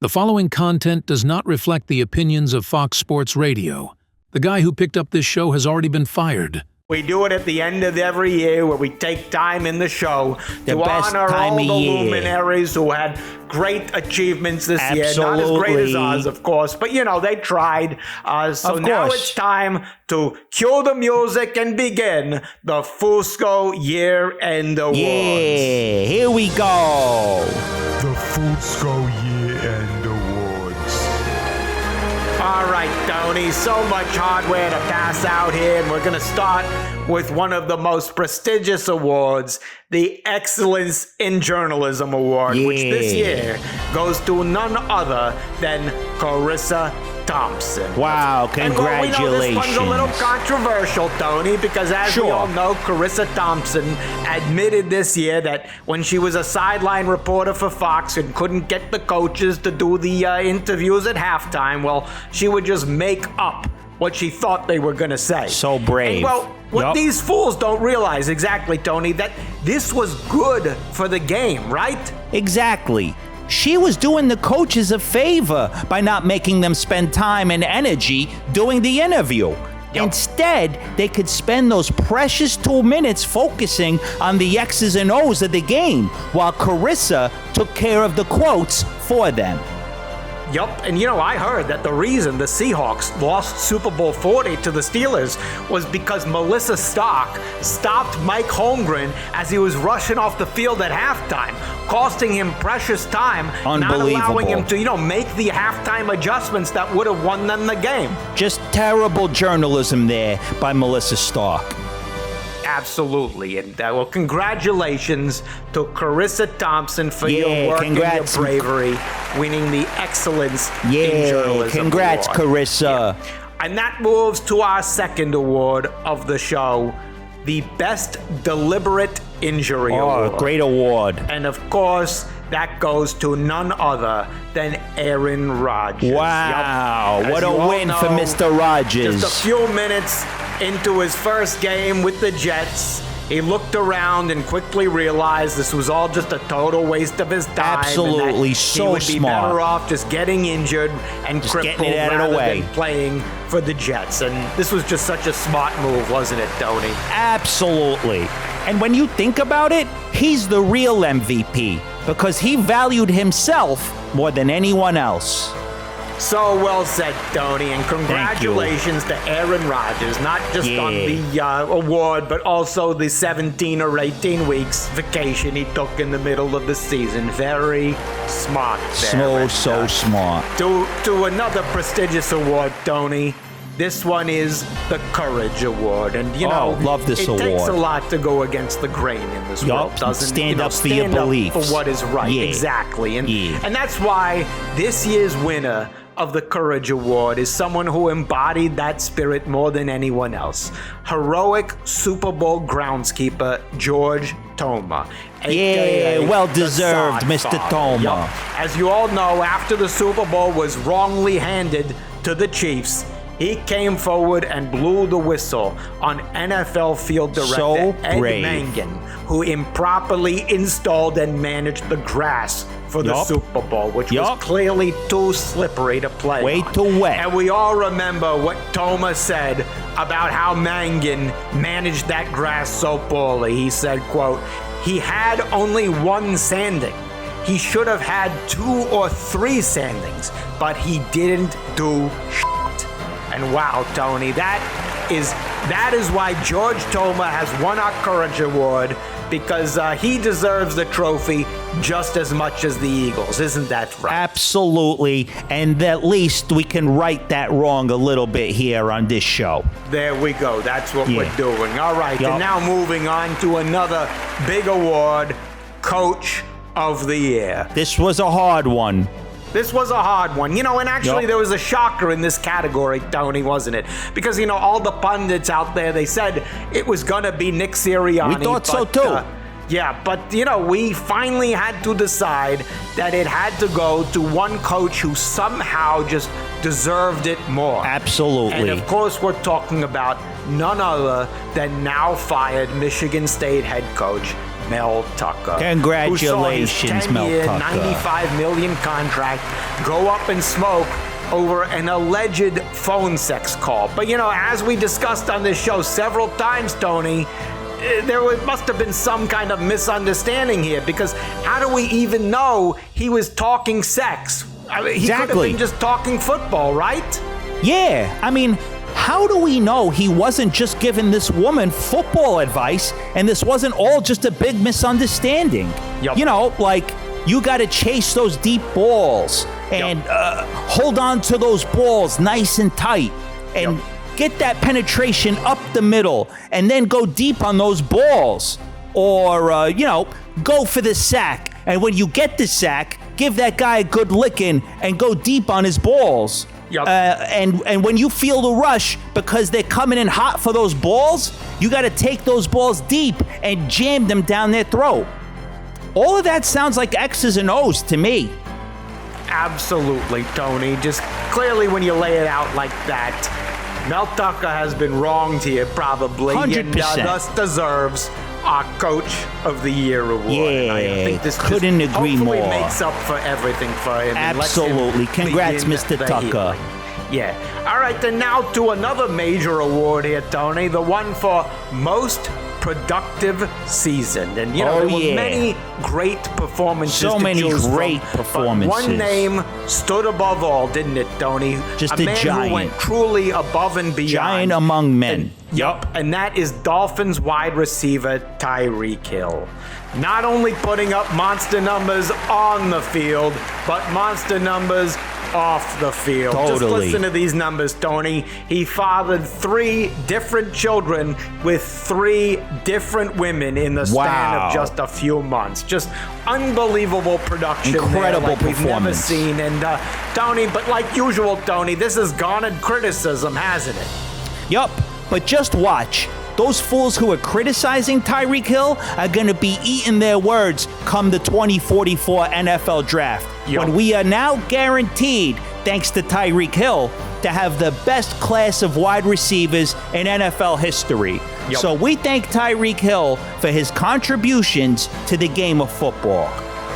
The following content does not reflect the opinions of Fox Sports Radio. The guy who picked up this show has already been fired. We do it at the end of every year where we take time in the show to honor all the luminaries who had great achievements this year. Not as great as ours, of course, but they tried. So now it's time to cue the music and begin the Fusco Year-End Awards. Yeah, here we go. The Fusco Year-End Awards. All right, Tony, so much hardware to pass out here, and we're going to start with one of the most prestigious awards, the Excellence in Journalism Award, which this year goes to none other than Charissa Thompson. Wow, congratulations. And we know this one's a little controversial, Tony, because as we all know, Charissa Thompson admitted this year that when she was a sideline reporter for Fox and couldn't get the coaches to do the interviews at halftime, well, she would just make up what she thought they were going to say. So brave. And, what these fools don't realize exactly, Tony, that this was good for the game, right? Exactly. She was doing the coaches a favor by not making them spend time and energy doing the interview. Yep. Instead, they could spend those precious 2 minutes focusing on the X's and O's of the game, while Charissa took care of the quotes for them. Yup, and I heard that the reason the Seahawks lost Super Bowl 40 to the Steelers was because Melissa Stark stopped Mike Holmgren as he was rushing off the field at halftime, costing him precious time, not allowing him to, make the halftime adjustments that would have won them the game. Just terrible journalism there by Melissa Stark. Absolutely. And congratulations to Charissa Thompson for your work and your bravery, winning the Excellence in Journalism Congrats, Award. Charissa. Yeah. And that moves to our second award of the show, the Best Deliberate Injury Award. Oh, great award. And of course, that goes to none other than Aaron Rodgers. Wow, what a win for Mr. Rodgers. Just a few minutes into his first game with the Jets, he looked around and quickly realized this was all just a total waste of his time. Absolutely, and so he would be smart. better off just getting injured and crippled rather than playing for the Jets. And this was just such a smart move, wasn't it, Tony? Absolutely. And when you think about it, he's the real MVP because he valued himself more than anyone else. So well said, Tony, and congratulations to Aaron Rodgers, not just on the award, but also the 17 or 18 weeks vacation he took in the middle of the season. Very smart there. So smart. To another prestigious award, Tony. This one is the Courage Award, and love this award. It takes a lot to go against the grain in this world, doesn't it? Stand up for your beliefs. For what is right, exactly, and that's why this year's winner of the Courage Award is someone who embodied that spirit more than anyone else. Heroic Super Bowl groundskeeper George Toma. Well deserved, Mr. Toma. Yep. As you all know, after the Super Bowl was wrongly handed to the Chiefs, he came forward and blew the whistle on NFL field director Ed Mangan, who improperly installed and managed the grass for the Super Bowl, which was clearly too slippery to play Way too wet. And we all remember what Toma said about how Mangan managed that grass so poorly. He said, quote, "He had only one sanding. He should have had 2 or 3 sandings, but he didn't do shit." And wow, Tony, that is why George Toma has won our Courage Award, because he deserves the trophy just as much as the Eagles. Isn't that right? Absolutely. And at least we can right that wrong a little bit here on this show. There we go. That's what we're doing. All right. And now moving on to another big award, Coach of the Year. This was a hard one. This was a hard one. And actually there was a shocker in this category, Tony, wasn't it? Because, all the pundits out there, they said it was going to be Nick Sirianni. We thought so too. But, we finally had to decide that it had to go to one coach who somehow just deserved it more. Absolutely. And, of course, we're talking about none other than now fired Michigan State head coach Mel Tucker. Congratulations, who saw his 10-year, Mel Tucker. $95 million contract go up in smoke over an alleged phone sex call. But, as we discussed on this show several times, Tony, must have been some kind of misunderstanding here, because how do we even know he was talking sex? I mean, he could have been just talking football, right? Yeah, I mean, how do we know he wasn't just giving this woman football advice and this wasn't all just a big misunderstanding? Yep. You got to chase those deep balls and hold on to those balls nice and tight and get that penetration up the middle and then go deep on those balls. Or, go for the sack. And when you get the sack, give that guy a good licking and go deep on his balls. Yep. And when you feel the rush because they're coming in hot for those balls, you got to take those balls deep and jam them down their throat. All of that sounds like X's and O's to me. Absolutely, Tony. Just clearly when you lay it out like that, Mel Tucker has been wronged here, probably. 100%. And thus deserves our Coach of the Year award. Yeah, and I think this couldn't agree hopefully more. makes up for everything for him. Absolutely. Congrats, Mr. Tucker. Yeah. All right, then now to another major award here, Tony. The one for most productive season. And, there were many great performances So to many choose great from, performances. But one name stood above all, didn't it, Tony? Just a a man giant. who went truly above and beyond. Giant among men. And that is Dolphins wide receiver Tyreek Hill. Not only putting up monster numbers on the field, but monster numbers off the field. Totally. Just listen to these numbers, Tony. He fathered 3 different children with 3 different women in the span of just a few months. Just unbelievable production. Incredible there, like we've never performance. seen. And Tony, but like usual, Tony, this has garnered criticism, hasn't it? Yup, but just watch. Those fools who are criticizing Tyreek Hill are going to be eating their words come the 2044 NFL Draft, when we are now guaranteed, thanks to Tyreek Hill, to have the best class of wide receivers in NFL history. So we thank Tyreek Hill for his contributions to the game of football.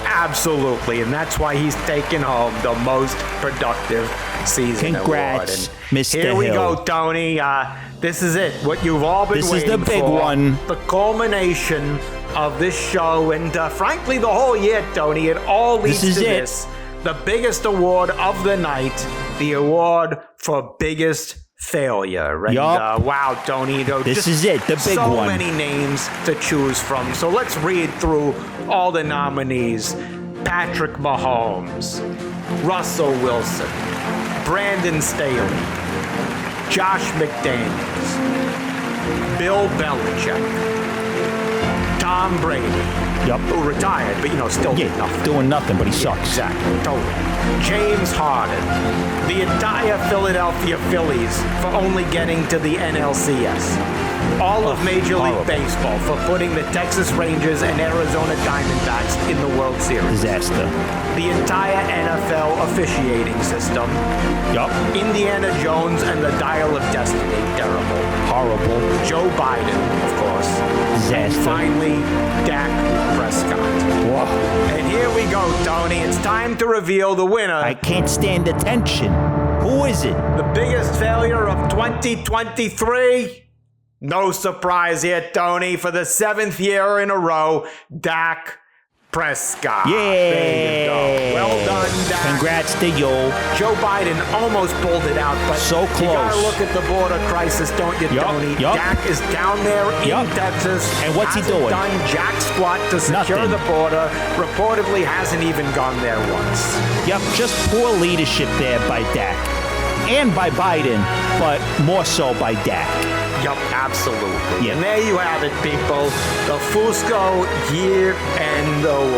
Absolutely, and that's why he's taken home the most productive season Congrats, award. Mr. Here we Hill. go, Tony. This is it. What you've all been This waiting is the big for. one. The culmination of this show, and frankly, the whole year, Tony. It all leads This is to it. this. The biggest award of the night, the award for biggest failure. And, wow, Tony. This is it, the big so one. many names to choose from. So let's read through all the nominees. Patrick Mahomes, Russell Wilson, Brandon Staley, Josh McDaniels, Bill Belichick, Tom Brady, who retired, but still did nothing. Doing nothing, but he sucks. Exactly, totally. James Harden, the entire Philadelphia Phillies for only getting to the NLCS. All of Major League Baseball for putting the Texas Rangers and Arizona Diamondbacks in the World Series. Disaster. The entire NFL officiating system. Indiana Jones and the Dial of Destiny. Terrible. Horrible. Joe Biden, of course. Disaster. And finally, Dak Prescott. Whoa. And here we go, Tony. It's time to reveal the winner. I can't stand the tension. Who is it? The biggest failure of 2023? No surprise here, Tony. For the 7th year in a row, Dak Prescott. Yeah. There you go. Well done, Dak. Congrats to you. Joe Biden almost pulled it out, but so close. You gotta look at the border crisis, don't you, Tony? Dak is down there in Texas. And what's he doing? Done jack squat to secure Nothing. the border. Reportedly hasn't even gone there once. Just poor leadership there by Dak. And by Biden, but more so by Dak. Absolutely. And there you have it, people. The Fusco Year-End Award.